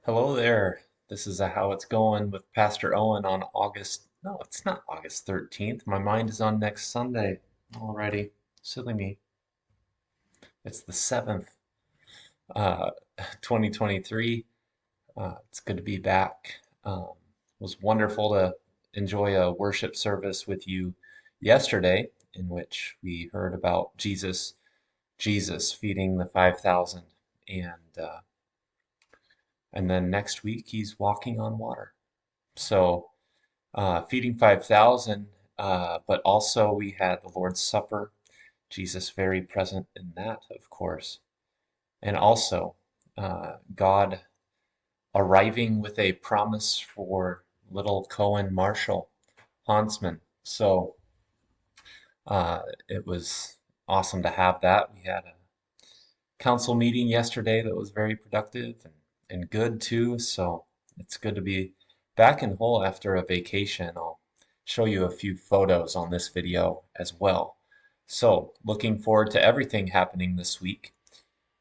Hello there. This is a How It's Going with Pastor Owen on no, it's not August 13th. My mind is on next Sunday already. Silly me. It's the 7th, uh, 2023. It's good to be back. It was wonderful to enjoy a worship service with you yesterday in which we heard about Jesus feeding the 5,000 and uh, and then next week he's walking on water. So feeding 5,000, but also we had the Lord's Supper, Jesus very present in that, of course, and also God arriving with a promise for little Cohen Marshall Hansman. So it was awesome to have that. We had a council meeting yesterday that was very productive and good too. So it's good to be back in whole after a vacation. I'll show you a few photos on this video as well. So looking forward to everything happening this week.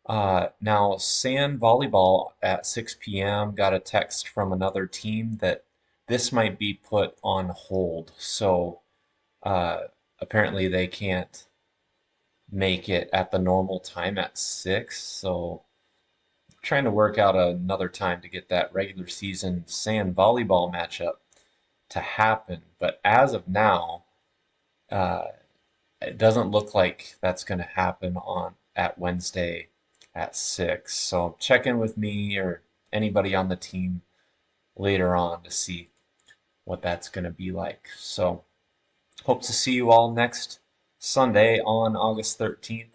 Now, sand volleyball at 6 p.m. got a text from another team that this might be put on hold. So uh, apparently they can't make it at the normal time at 6. So trying to work out another time to get that regular season sand volleyball matchup to happen. But as of now, uh, it doesn't look like that's going to happen on at Wednesday at 6. So check in with me or anybody on the team later on to see what that's going to be like. So hope to see you all next Sunday on August 13th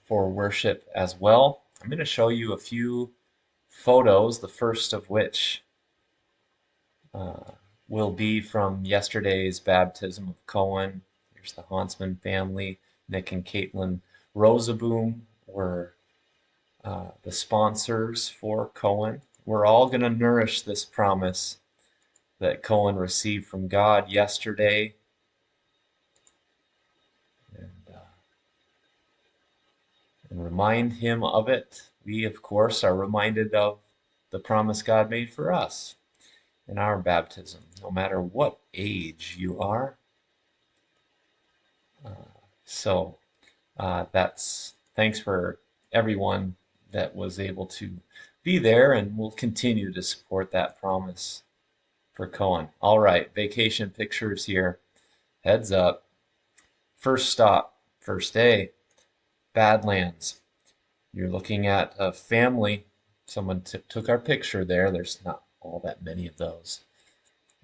for worship as well. I'm going to show you a few photos, the first of which uh, will be from yesterday's baptism of Cohen. Here's the Hansman family. Nick and Caitlin Rosaboom were the sponsors for Cohen. We're all going to nourish this promise that Cohen received from God yesterday. And, uh, and remind him of it. We, of course, are reminded of the promise God made for us in our baptism, no matter what age you are. Uh, so that's thanks for everyone that was able to be there, and we'll continue to support that promise for Cohen. All right, vacation pictures here. Heads up. First stop, first day, Badlands. You're looking at a family. Someone took our picture there. There's not all that many of those.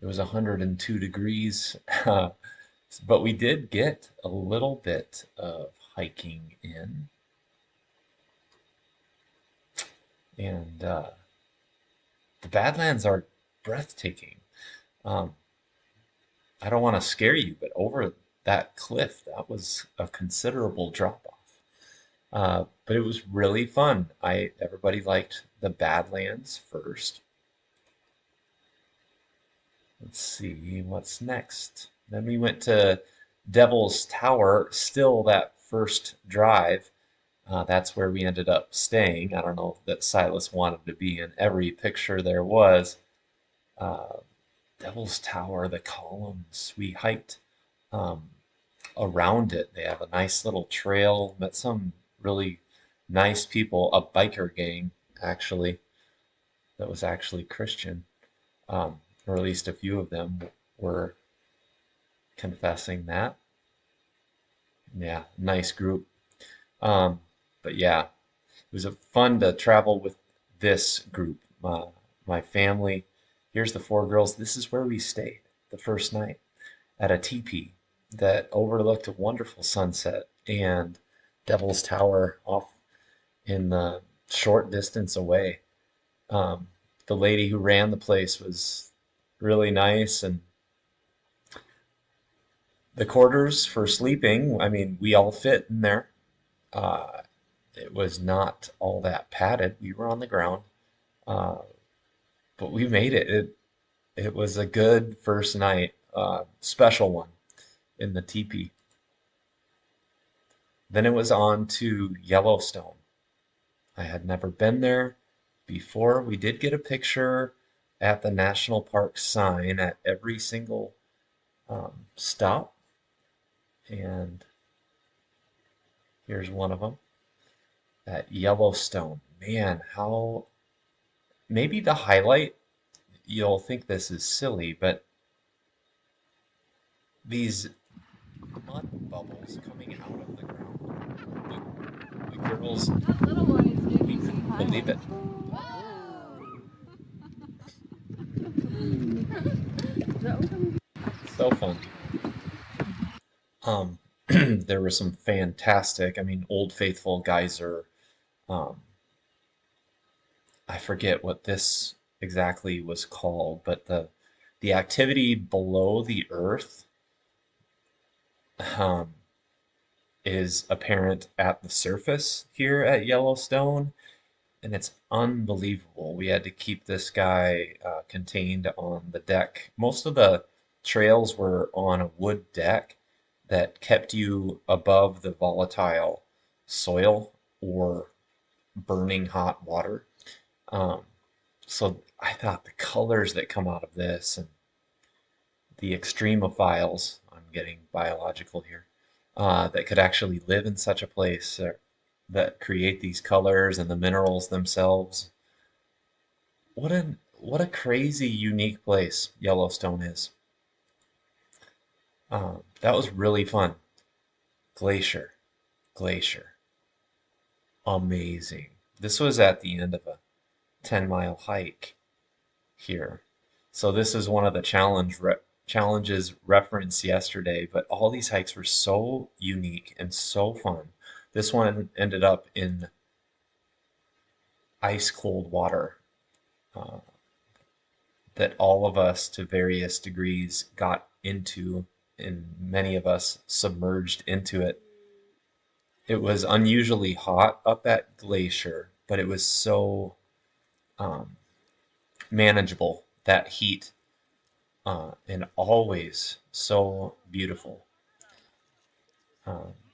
It was 102 degrees, but we did get a little bit of hiking in. And the Badlands are breathtaking. Um, I don't want to scare you, but over that cliff, that was a considerable drop off. But it was really fun. Everybody liked the Badlands first. Let's see what's next. Then we went to Devil's Tower, still that first drive. That's where we ended up staying. I don't know that Silas wanted to be in every picture there was. Uh, Devil's Tower, the columns. We hiked um, around it. They have a nice little trail. Met some really nice people, a biker gang actually that was actually Christian, or at least a few of them were confessing that. Yeah, nice group. Um, but yeah, it was a fun to travel with this group. My family. Here's the four girls. This is where we stayed the first night at a teepee that overlooked a wonderful sunset and Devil's Tower off in the short distance away. Um, the lady who ran the place was really nice, and the quarters for sleeping, I mean, we all fit in there. Uh, it was not all that padded. We were on the ground, uh, but we made it. It was a good first night, special one in the teepee. Then it was on to Yellowstone. I had never been there. before we did get a picture at the national park sign at every single stop, and here's one of them at Yellowstone. Man, how maybe the highlight, you'll think this is silly, but these mud bubbles coming out of the ground. The girls, That little one is we giving me couldn't believe it. highlights. So fun. Um, there were some fantastic, I mean, Old Faithful geyser. Um, I forget what this exactly was called, but the activity below the earth um, is apparent at the surface here at Yellowstone, and it's unbelievable. We had to keep this guy contained on the deck. Most of the trails were on a wood deck that kept you above the volatile soil or burning hot water. Um, so I thought the colors that come out of this and the extremophiles, I'm getting biological here, that could actually live in such a place that create these colors and the minerals themselves. What a crazy unique place Yellowstone is. That was really fun. Glacier, glacier, amazing. This was at the end of a 10-mile hike here. So this is one of the challenges referenced yesterday, but all these hikes were so unique and so fun. This one ended up in ice cold water uh, that all of us to various degrees got into, and many of us submerged into it. It was unusually hot up at Glacier, but it was so um, manageable, that heat, and always so beautiful.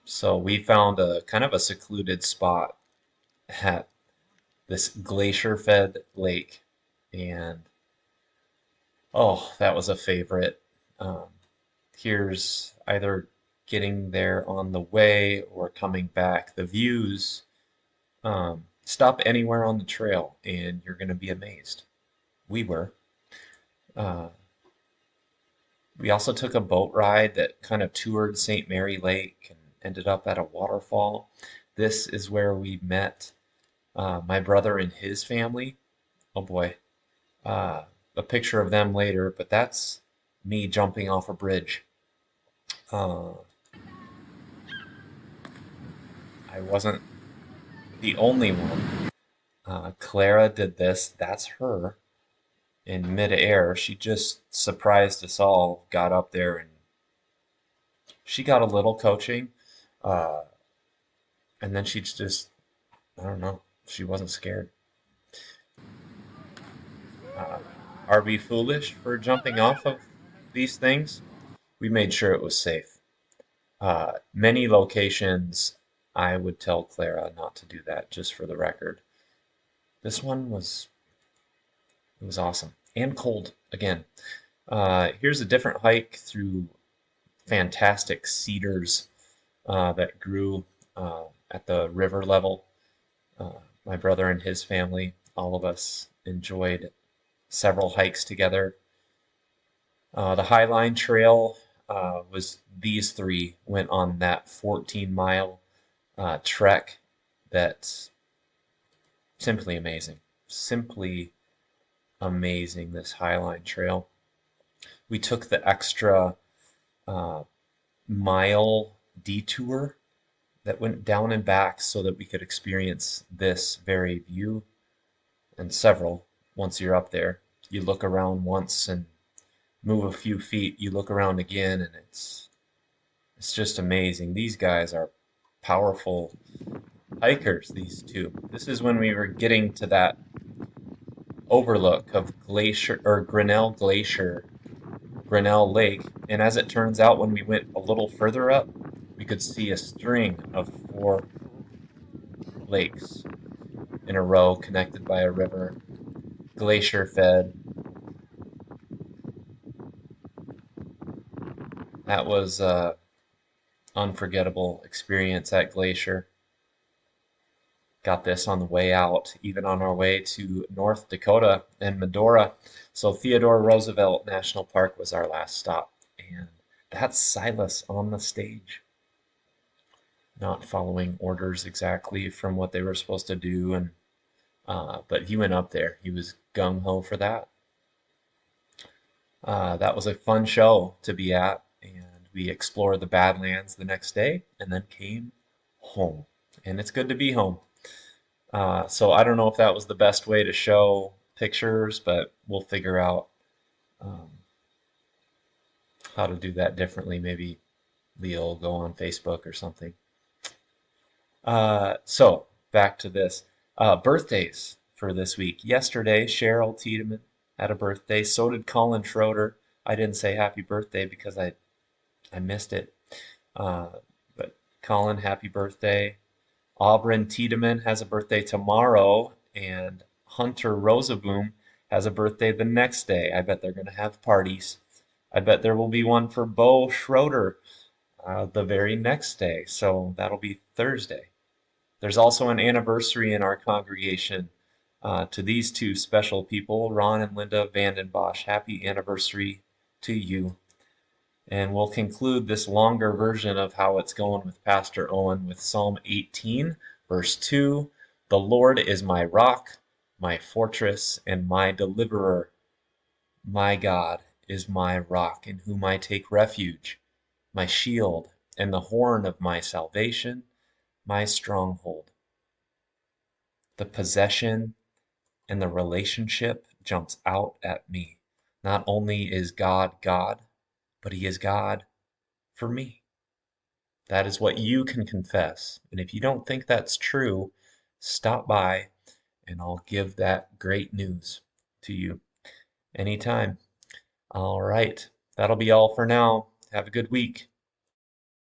So we found a kind of a secluded spot at this glacier-fed lake, and oh, that was a favorite. Um, Here's either getting there on the way or coming back. The views, stop anywhere on the trail and you're going to be amazed. We were. Uh, we also took a boat ride that kind of toured St. Mary Lake and ended up at a waterfall. This is where we met my brother and his family. Oh boy, uh, a picture of them later, but that's me jumping off a bridge. Uh, I wasn't the only one. Clara did this. That's her in midair. She just surprised us all, got up there, and she got a little coaching. Uh, and then she just, I don't know, she wasn't scared. Uh, are we foolish for jumping off of these things? We made sure it was safe. Many locations, I would tell Clara not to do that, just for the record. This one was, it was awesome and cold again. Here's a different hike through fantastic cedars that grew at the river level. My brother and his family, all of us enjoyed several hikes together. The Highline Trail was these three went on that 14-mile trek that's simply amazing. Simply amazing, this Highline Trail. We took the extra uh, mile detour that went down and back so that we could experience this very view and several once you're up there. You look around once and move a few feet, you look around again, and it's just amazing. These guys are powerful hikers, these two. This is when we were getting to that overlook of Glacier or Grinnell Lake, and as it turns out, when we went a little further up, we could see a string of four lakes. in a row connected by a river, glacier fed. That was an unforgettable experience at Glacier. Got this on the way out, even on our way to North Dakota and Medora. So Theodore Roosevelt National Park was our last stop. And that's Silas on the stage, not following orders exactly from what they were supposed to do. And but he went up there. He was gung ho for that. That was a fun show to be at, and we explored the Badlands the next day, and then came home. And it's good to be home. So I don't know if that was the best way to show pictures, but we'll figure out um, how to do that differently. Maybe Leo will go on Facebook or something. So back to this. Birthdays for this week. Yesterday, Cheryl Tiedemann had a birthday. So did Colin Schroeder. I didn't say happy birthday because I missed it. Uh, but Colin, happy birthday. Aubryn Tiedemann has a birthday tomorrow, and Hunter Rosaboom has a birthday the next day. I bet they're going to have parties. I bet there will be one for Bo Schroeder the very next day, so that'll be Thursday. There's also an anniversary in our congregation to these two special people, Ron and Linda Vandenbosch. Happy anniversary to you. And we'll conclude this longer version of how it's going with Pastor Owen with Psalm 18, verse 2. The Lord is my rock, my fortress, and my deliverer. My God is my rock in whom I take refuge, my shield and the horn of my salvation, my stronghold. The possession and the relationship jumps out at me. Not only is God God, but He is God for me. That is what you can confess. And if you don't think that's true, stop by and I'll give that great news to you anytime. All right. That'll be all for now. Have a good week.